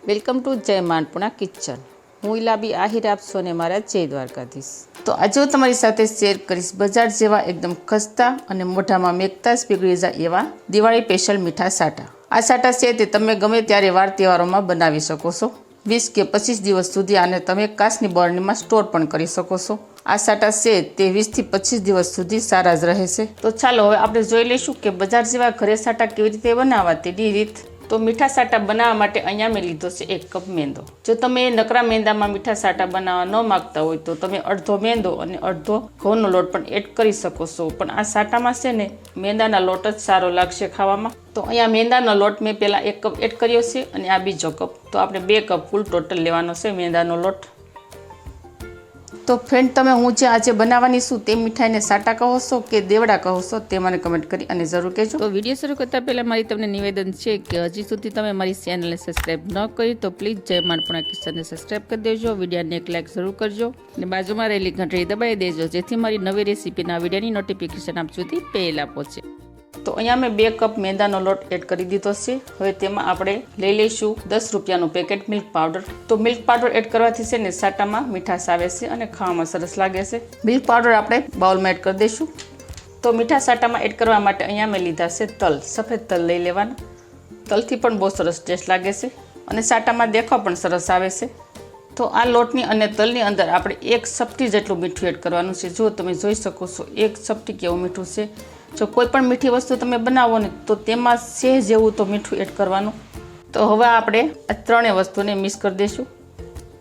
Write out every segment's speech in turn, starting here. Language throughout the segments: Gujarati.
વેલકમ ટુ જય માનપુણા કિચન. હું ઇલાબી આહિર આપશો અને મારા જય દ્વારકાધીશ. તો આજે હું તમારી સાથે શેર કરીશ બજાર જેવા એકદમ ખસ્તા અને મોઢામાં મેકતા જ પીગળી જાય એવા દિવાળી સ્પેશિયલ મીઠા સાટા. આ સાટા છે તે તમે ગમે ત્યારે વાર તહેવારોમાં બનાવી શકો છો. 20 કે 25 દિવસ સુધી આને તમે કાચની બરણીમાં સ્ટોર પણ કરી શકો છો. આ સાટા છે તે 20 થી 25 દિવસ સુધી સારા જ રહે છે. તો ચાલો હવે આપણે જોઈ લઈશું કે બજાર જેવા ઘરે સાટા કેવી રીતે બનાવવા તેની રીત. તો મીઠા સાટા બનાવવા માટે અહીંયા મેં લીધો છે 1 કપ મેંદો. જો તમે નકરા મેંદામાં મીઠા સાટા બનાવવા ન માગતા હોય તો તમે અડધો મેંદો અને અડધો ઘઉંનો લોટ પણ એડ કરી શકો છો. પણ આ સાટામાં છે ને મેંદાના લોટ જ સારો લાગશે ખાવામાં. તો અહીંયા મેંદાનો લોટ મેં પહેલાં 1 કપ એડ કર્યો છે અને આ બીજો કપ. તો આપણે 2 કપ ફૂલ ટોટલ લેવાનો છે મેંદાનો લોટ. તો ફ્રેન્ડ, તમે હું જે આજે બનાવવાની છું તે મીઠાઈને સાટા કહો છો કે દેવડા કહો છો તે મને કમેન્ટ કરી અને જરૂર કહેજો. તો વિડીયો શરૂ કરતા પહેલાં મારી તમને નિવેદન છે કે હજી સુધી તમે મારી ચેનલને સબસ્ક્રાઈબ ન કરી તો પ્લીઝ જય માનપુણા કિચનને સબસ્ક્રાઈબ કરી દેજો. વિડીયોને એક લાઈક જરૂર કરજો અને બાજુમાં રહેલી ઘંટડી દબાવી દેજો જેથી મારી નવી રેસીપીના વિડીયોની નોટિફિકેશન આપ સુધી પહેલાં પહોંચે. તો અહીંયા મેં 2 કપ મેંદાનો લોટ એડ કરી દીધો છે. હવે તેમાં આપણે લઈ લઈશું 10 રૂપિયાનું પેકેટ મિલ્ક પાવડર. તો મિલ્ક પાવડર એડ કરવાથી છે ને સાટામાં મીઠાશ આવે છે અને ખાવામાં સરસ લાગે છે. મિલ્ક પાવડર આપણે બાઉલમાં એડ કરી દઈશું. તો મીઠા સાટામાં એડ કરવા માટે અહીંયા મેં લીધા છે તલ. સફેદ તલ લઈ લેવાના. તલથી પણ બહુ સરસ ટેસ્ટ લાગે છે અને સાટામાં દેખાવ પણ સરસ આવે છે. તો આ લોટની અને તલની અંદર આપણે 1 ચપટી જેટલું મીઠું એડ કરવાનું છે. જો તમે જોઈ શકો છો 1 ચપટી કેવું મીઠું છે. જો કોઈ પણ મીઠી વસ્તુ તમે બનાવો ને તો તેમાં સહેજ જેવું તો મીઠું એડ કરવાનું. તો હવે આપણે આ ત્રણેય વસ્તુને મિક્સ કરી દઈશું.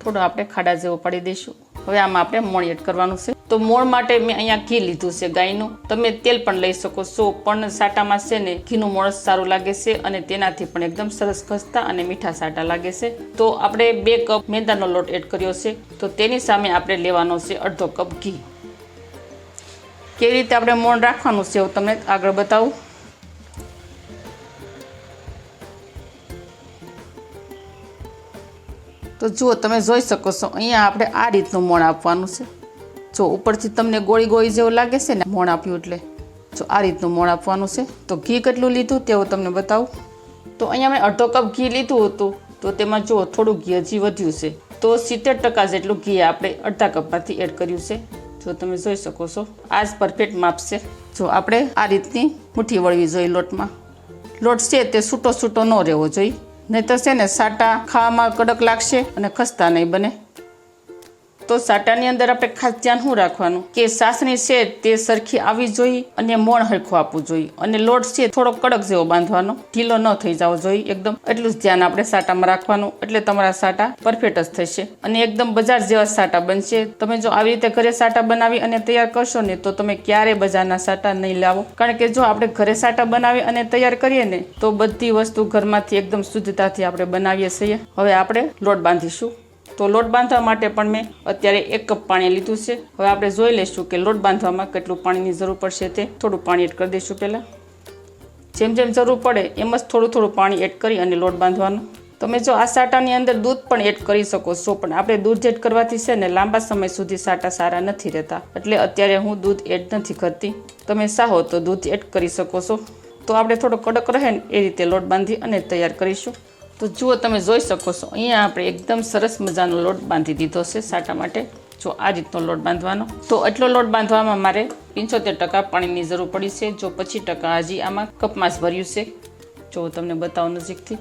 થોડું આપણે ખાડા જેવું પાડી દઈશું. હવે આમાં આપણે મોણ એડ કરવાનું છે. તો મોણ માટે મેં અહીંયા ઘી લીધું છે ગાયનું. તમે તેલ પણ લઈ શકો છો, પણ સાટામાં છે ને ઘીનું મોણ સારું લાગે છે અને તેનાથી પણ એકદમ સરસ ખસ્તા અને મીઠા સાટા લાગે છે. તો આપણે 2 કપ મેંદાનો લોટ એડ કર્યો છે. તો તેની સામે આપણે લેવાનો છે અડધો કપ ઘી. કેવી રીતે આપણે મોણ રાખવાનું છે હું તમને આગળ બતાવું. તો જુઓ, તમે જોઈ શકો છો અહીંયા આપણે આ રીતનું મોણ આપવાનું છે. જો ઉપરથી તમને ગોળી ગોળી જેવું લાગે છે ને મોણ આપ્યું એટલે જો આ રીતનું મોણ આપવાનું છે. તો ઘી કેટલું લીધું તે હું તમને બતાવું. તો અહીંયા મેં અડધો કપ ઘી લીધું હતું. તો તેમાં જુઓ થોડું ઘી હજી વધ્યું છે. તો 70% જેટલું ઘી આપણે અડધા કપમાંથી એડ કર્યું છે. જો તમે જોઈ શકો છો આ જ પરફેક્ટ માપ છે. જો આપણે આ રીતની મુઠ્ઠી વળવી જોઈએ લોટમાં. લોટ છે તે છૂટો છૂટો ન રહેવો જોઈએ, નહીં તો છે ને સાટા ખાવામાં કડક લાગશે અને ખસ્તા નહીં બને. તો સાટાની અંદર આપણે ખાસ ધ્યાન શું રાખવાનું કે સાસણી છે તે સરખી આવવી જોઈએ અને મોણ હરખું આપવું જોઈએ. અને લોટ છે થોડો કડક જેવો બાંધવાનો, ઢીલો ન થઈ જવો જોઈએ એકદમ. એટલું જ ધ્યાન આપણે સાટામાં રાખવાનું. એટલે તમારા સાટા પરફેક્ટ જ થશે અને એકદમ બજાર જેવા સાટા બનશે. તમે જો આવી રીતે ઘરે સાટા બનાવી અને તૈયાર કરશો ને તો તમે ક્યારે બજારના સાટા નહીં લાવો. કારણ કે જો આપણે ઘરે સાટા બનાવી અને તૈયાર કરીએ ને તો બધી વસ્તુ ઘરમાંથી એકદમ શુદ્ધતાથી આપણે બનાવીએ છીએ. હવે આપણે લોટ બાંધીશું. તો લોટ બાંધવા માટે પણ મેં અત્યારે 1 કપ પાણી લીધું છે. હવે આપણે જોઈ લઈશું કે લોટ બાંધવામાં કેટલું પાણીની જરૂર પડશે તે. થોડું પાણી એડ કરી દઈશું પહેલાં. જેમ જેમ જરૂર પડે એમ જ થોડું થોડું પાણી એડ કરી અને લોટ બાંધવાનો. તમે જો આ સાટાની અંદર દૂધ પણ એડ કરી શકો છો, પણ આપણે દૂધ એડ કરવાથી છે ને લાંબા સમય સુધી સાટા સારા નથી રહેતા. એટલે અત્યારે હું દૂધ એડ નથી કરતી. તમે ચાહો તો દૂધ એડ કરી શકો છો. તો આપણે થોડો કડક રહે ને એ રીતે લોટ બાંધી અને તૈયાર કરીશું. તો જુઓ, તમે જોઈ શકો છો અહીંયા આપણે એકદમ સરસ મજાનો લોટ બાંધી દીધો છે સાટા માટે. જો આ રીતનો લોટ બાંધવાનો. તો એટલો લોટ બાંધવામાં મારે 75% પાણીની જરૂર પડી છે. જો 25% હજી આમાં કપમાં જ ભર્યું છે. જો તમને બતાવું નજીકથી,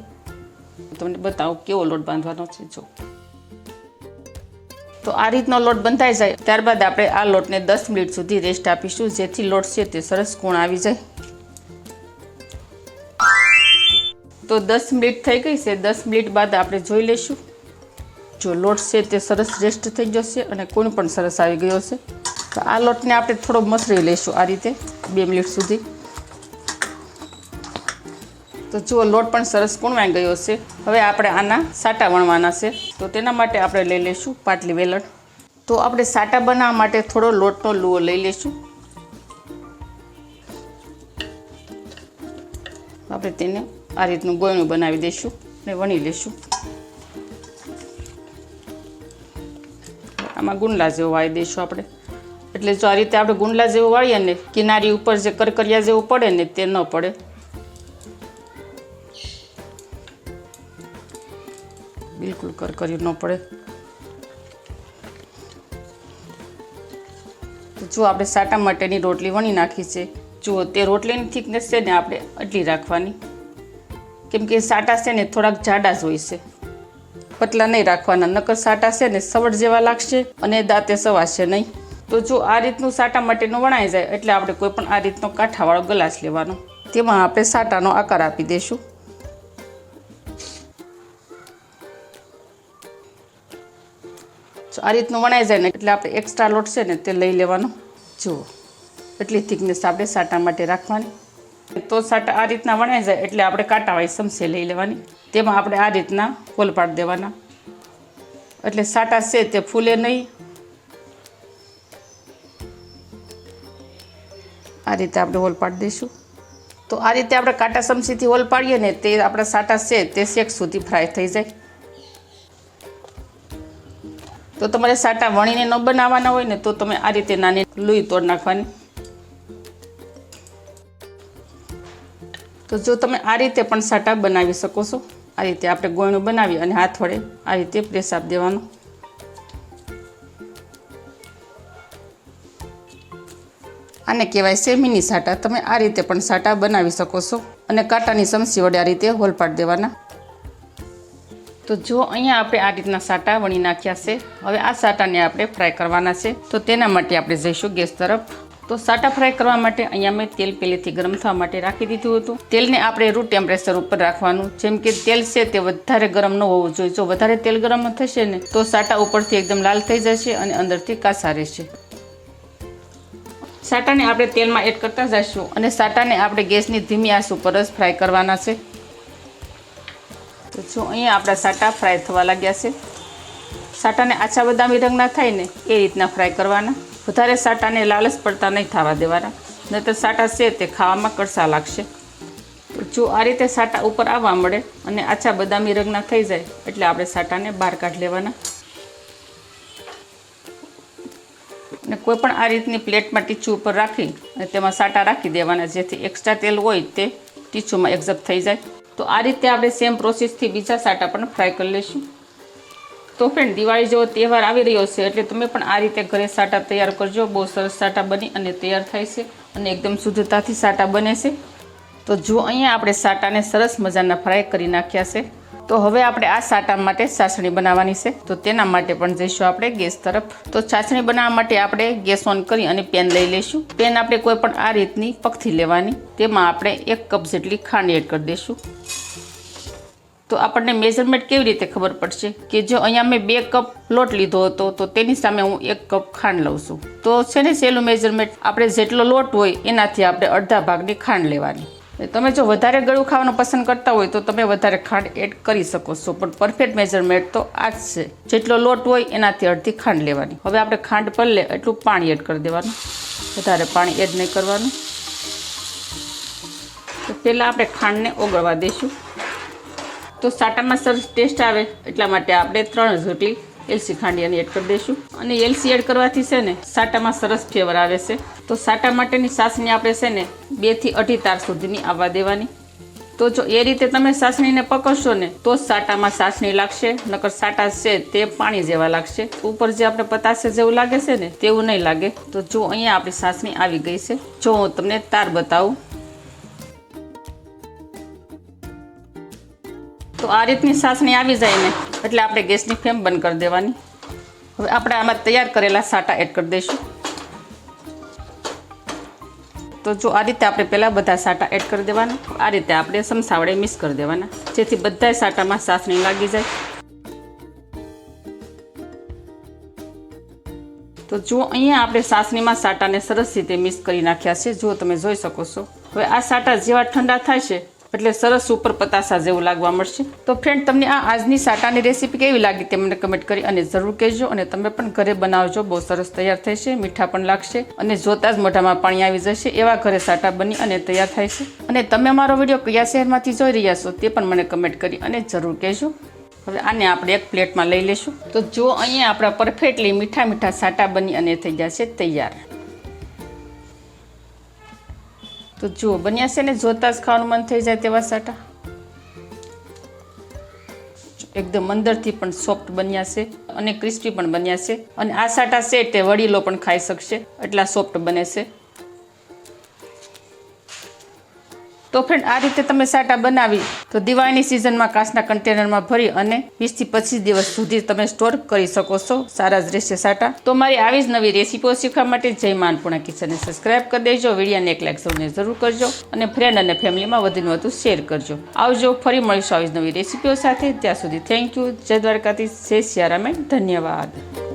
તમને બતાવું કેવો લોટ બાંધવાનો છે. જો તો આ રીતનો લોટ બંધાઈ જાય ત્યારબાદ આપણે આ લોટને 10 મિનિટ સુધી રેસ્ટ આપીશું, જેથી લોટ છે તે સરસ કૂણ આવી જાય. તો 10 મિનિટ થઈ ગઈ છે. 10 મિનિટ બાદ આપણે જોઈ લઈશું. જો લોટ છે તે સરસ રેસ્ટ થઈ જશે અને કૂણ પણ સરસ આવી ગયો છે. તો આ લોટને આપણે થોડો મસળી લઈશું આ રીતે 2 મિનિટ સુધી. તો જુઓ, લોટ પણ સરસ કૂણવાઈ ગયો છે. હવે આપણે આના સાટા વણવાના છે. તો તેના માટે આપણે લઈ લઈશું પાટલી વેલણ. તો આપણે સાટા બનાવવા માટે થોડો લોટનો લુઓ લઈ લઈશું. આપણે તેને આ રીતનું ગોયણું બનાવી દઈશું અને વણી લઈશું. આમાં ગુંડલા જેવું વાળી દઈશું આપણે. એટલે જો આ રીતે આપણે ગુંડલા જેવું વાળીએ ને કિનારી ઉપર જે કરકરિયા જેવું પડે ને તે ન પડે. બિલકુલ કરકર્યું ન પડે. તો જો આપણે સાટા માટેની રોટલી વણી નાખી છે. જુઓ તે રોટલીની થિકનેસ છે ને આપણે આટલી રાખવાની, કેમ કે સાટા છે ને થોડાક જાડા જ હોય છે, પતલા નહીં રાખવાના, નકર સાટા છે ને સવડ જેવા લાગશે અને દાંતે સવાશે નહીં. તો જો આ રીતનું સાટા માટેનું વણાઈ જાય એટલે આપણે કોઈ પણ આ રીતનો કાંઠાવાળો ગ્લાસ લેવાનો, તેમાં આપણે સાટાનો આકાર આપી દઈશું. આ રીતનું વણાઈ જાય ને એટલે આપણે એક્સ્ટ્રા લોટ છે ને તે લઈ લેવાનો. જુઓ એટલી થિકનેસ આપણે સાટા માટે રાખવાની. તો સાટા આ રીતના વણાઈ જાય એટલે આપણે કાંટાવાળી ચમચી લઈ લેવાની, તેમાં આપણે આ રીતના હોલ પાડી દેવાના, એટલે સાટા છે તે ફૂલે નહીં. આ રીતે આપણે હોલ પાડી દઈશું. તો આ રીતે આપણે કાંટા ચમચીથી હોલ પાડીએ ને તે આપણા સાટા છે તે શેક સુધી ફ્રાય થઈ જાય. તો તમારે સાટા વણીને ન બનાવવાના હોય ને તો તમે આ રીતે નાની લુઈ તોડ નાખવાની. તો જો તમે આ રીતે પણ સાટા બનાવી શકો છો. આ રીતે આપણે ગોયણું બનાવી અને હાથ વડે આ રીતે પ્રેસ આપી દેવાનું. આને કહેવાય છે મિની સાટા. તમે આ રીતે પણ સાટા બનાવી શકો છો અને કાંટાની ચમચી વડે આ રીતે હોલ પાડી દેવાના. તો જો અહીંયા આપણે આ રીતના સાટા વણી નાખ્યા છે. હવે આ સાટાને આપણે ફ્રાય કરવાના છે. તો તેના માટે આપણે જઈશું ગેસ તરફ. તો સાટા ફ્રાય કરવા માટે અહીંયા મેં તેલ પહેલેથી ગરમ થવા માટે રાખી દીધું હતું. તેલને આપણે રૂમ ટેમ્પરેચર ઉપર રાખવાનું, જેમ કે તેલ છે તે વધારે ગરમ ન હોવું જોઈએ. જો વધારે તેલ ગરમ થશે ને તો સાટા ઉપરથી એકદમ લાલ થઈ જશે અને અંદરથી કાચા રહેશે. સાટાને આપણે તેલમાં એડ કરતા જઈશું અને સાટાને આપણે ગેસની ધીમી આંચ ઉપર જ ફ્રાય કરવાના છે. તો જો અહીંયા આપણા સાટા ફ્રાય થવા લાગ્યા છે. સાટાને આછા બદામી રંગના થાય ને એ રીતના ફ્રાય કરવાના. વધારે સાટાને લાલચ પડતા નહીં થવા દેવાના, નહીંતર સાટા છે તે ખાવામાં કડસા લાગશે. તો જો આ રીતે સાટા ઉપર આવવા મળે અને આછા બદામી રંગના થઈ જાય એટલે આપણે સાટાને બહાર કાઢી લેવાના. અને કોઈ પણ આ રીતની પ્લેટમાં ટીચું ઉપર રાખી અને તેમાં સાટા રાખી દેવાના, જેથી એક્સ્ટ્રા તેલ હોય તે ટીચુમાં એબ્ઝોર્બ થઈ જાય. તો આ રીતે આપણે સેમ પ્રોસેસથી બીજા સાટા પણ ફ્રાય કરી લઈશું. તો ફ્રેન્ડ, દિવાળી જેવો તહેવાર આવી રહ્યો છે એટલે તમે પણ આ રીતે ઘરે સાટા તૈયાર કરજો. બહુ સરસ સાટા બની અને તૈયાર થાય છે અને એકદમ શુદ્ધતાથી સાટા બને છે. તો જો અહીંયા આપણે સાટાને સરસ મજાના ફ્રાય કરી નાખ્યા છે. તો હવે આપણે આ સાટા માટે ચાસણી બનાવવાની છે. તો તેના માટે પણ જઈશું આપણે ગેસ તરફ. તો ચાસણી બનાવવા માટે આપણે ગેસ ઓન કરી અને પેન લઈ લઈશું. પેન આપણે કોઈ પણ આ રીતની પગથી લેવાની, તેમાં આપણે 1 કપ જેટલી ખાંડ એડ કરી દઈશું. તો આપણને મેઝરમેન્ટ કેવી રીતે ખબર પડશે કે જો અહીંયા મેં 2 કપ લોટ લીધો હતો તો તેની સામે હું 1 કપ ખાંડ લઉં છું. તો છે ને સહેલું મેઝરમેન્ટ, આપણે જેટલો લોટ હોય એનાથી આપણે અડધા ભાગની ખાંડ લેવાની. તમે જો વધારે ગળું ખાવાનું પસંદ કરતા હોય તો તમે વધારે ખાંડ એડ કરી શકો છો, પણ પરફેક્ટ મેઝરમેન્ટ તો આ જ છે. જેટલો લોટ હોય એનાથી અડધી ખાંડ લેવાની. હવે આપણે ખાંડ પલળે એટલું પાણી એડ કરી દેવાનું, વધારે પાણી એડ નહીં કરવાનું. તો પહેલાં આપણે ખાંડને ઓગળવા દઈશું. તો સાટામાં સરસ ટેસ્ટ આવે એટલા માટે આપણે 3 જેટલી એલચી ખાંડિયાની એડ કરી દઈશું. અને એલચી એડ કરવાથી છે ને સાટામાં સરસ ફ્લેવર આવે છે. તો સાટા માટેની ચાસણી આપણે છે ને 2 થી 2.5 તાર સુધીની આવવા દેવાની. તો જો એ રીતે તમે ચાસણીને પકડશો ને તો જ સાટામાં ચાસણી લાગશે, નકર સાટા છે તે પાણી જેવા લાગશે. ઉપર જે આપણે પતાસે જેવું લાગે છે ને તેવું નહીં લાગે. તો જો અહીંયા આપણી ચાસણી આવી ગઈ છે. જો હું તમને તાર બતાવું તો આ રીતની ચાસણી આવી જાય ને એટલે આપણે ગેસની ફ્લેમ બંધ કરી દેવાની. હવે આપણે આમાં તૈયાર કરેલા સાટા એડ કરી દઈશું. તો જો આ રીતે આપણે પહેલાં બધા સાટા એડ કરી દેવાના. આ રીતે આપણે ચમચા વડે મિક્સ કરી દેવાના, જેથી બધા સાટામાં ચાસણી લાગી જાય. તો જો અહીંયા આપણે ચાસણીમાં સાટાને સરસ રીતે મિક્સ કરી નાખ્યા છે. જો તમે જોઈ શકો છો. હવે આ સાટા જેવા ઠંડા થાય છે એટલે સરસ ઉપર પતાસા જેવું લાગવા મળશે. તો ફ્રેન્ડ, તમને આ આજની સાટાની રેસીપી કેવી લાગી તે મને કમેન્ટ કરી અને જરૂર કહેજો. અને તમે પણ ઘરે બનાવજો, બહુ સરસ તૈયાર થશે, મીઠા પણ લાગશે અને જોતાં જ મોઢામાં પાણી આવી જશે એવા ઘરે સાટા બની અને તૈયાર થાય છે. અને તમે મારો વિડીયો કયા શહેરમાંથી જોઈ રહ્યા છો તે પણ મને કમેન્ટ કરી અને જરૂર કહેજો. હવે આને આપણે એક પ્લેટમાં લઈ લઈશું. તો જો અહીંયા આપણા પરફેક્ટલી મીઠા મીઠા સાટા બની અને થઈ જશે તૈયાર. તો જુઓ, બન્યા છે ને, જોતાં જ ખાવાનું મન થઈ જાય તેવા સાટા. એકદમ અંદરથી પણ સોફ્ટ બન્યા છે અને ક્રિસ્પી પણ બન્યા છે અને આ સાટા છે તે વડીલો પણ ખાઈ શકશે એટલા સોફ્ટ બને છે. તો ફ્રેન્ડ આ રીતે તમે સાટા બનાવી તો દિવાળીની સિઝનમાં કાચના કન્ટેનરમાં ભરી અને 20 થી 25 દિવસ સુધી તમે સ્ટોર કરી શકો છો. સારા જ રહેશે સાટા. તો મારી આવી જ નવી રેસીપીઓ શીખવા માટે જય મા અન્નપૂર્ણા કિચનને સબસ્ક્રાઇબ કરી દેજો. વિડીયોને એક લાઈક સૌને જરૂર કરજો અને ફ્રેન્ડ અને ફેમિલીમાં વધુને વધુ શેર કરજો. આવજો, ફરી મળીશું આવી જ નવી રેસીપીઓ સાથે. ત્યાં સુધી થેન્ક યુ. જય દ્વારકાધીશ, જય સિયારામ, ધન્યવાદ.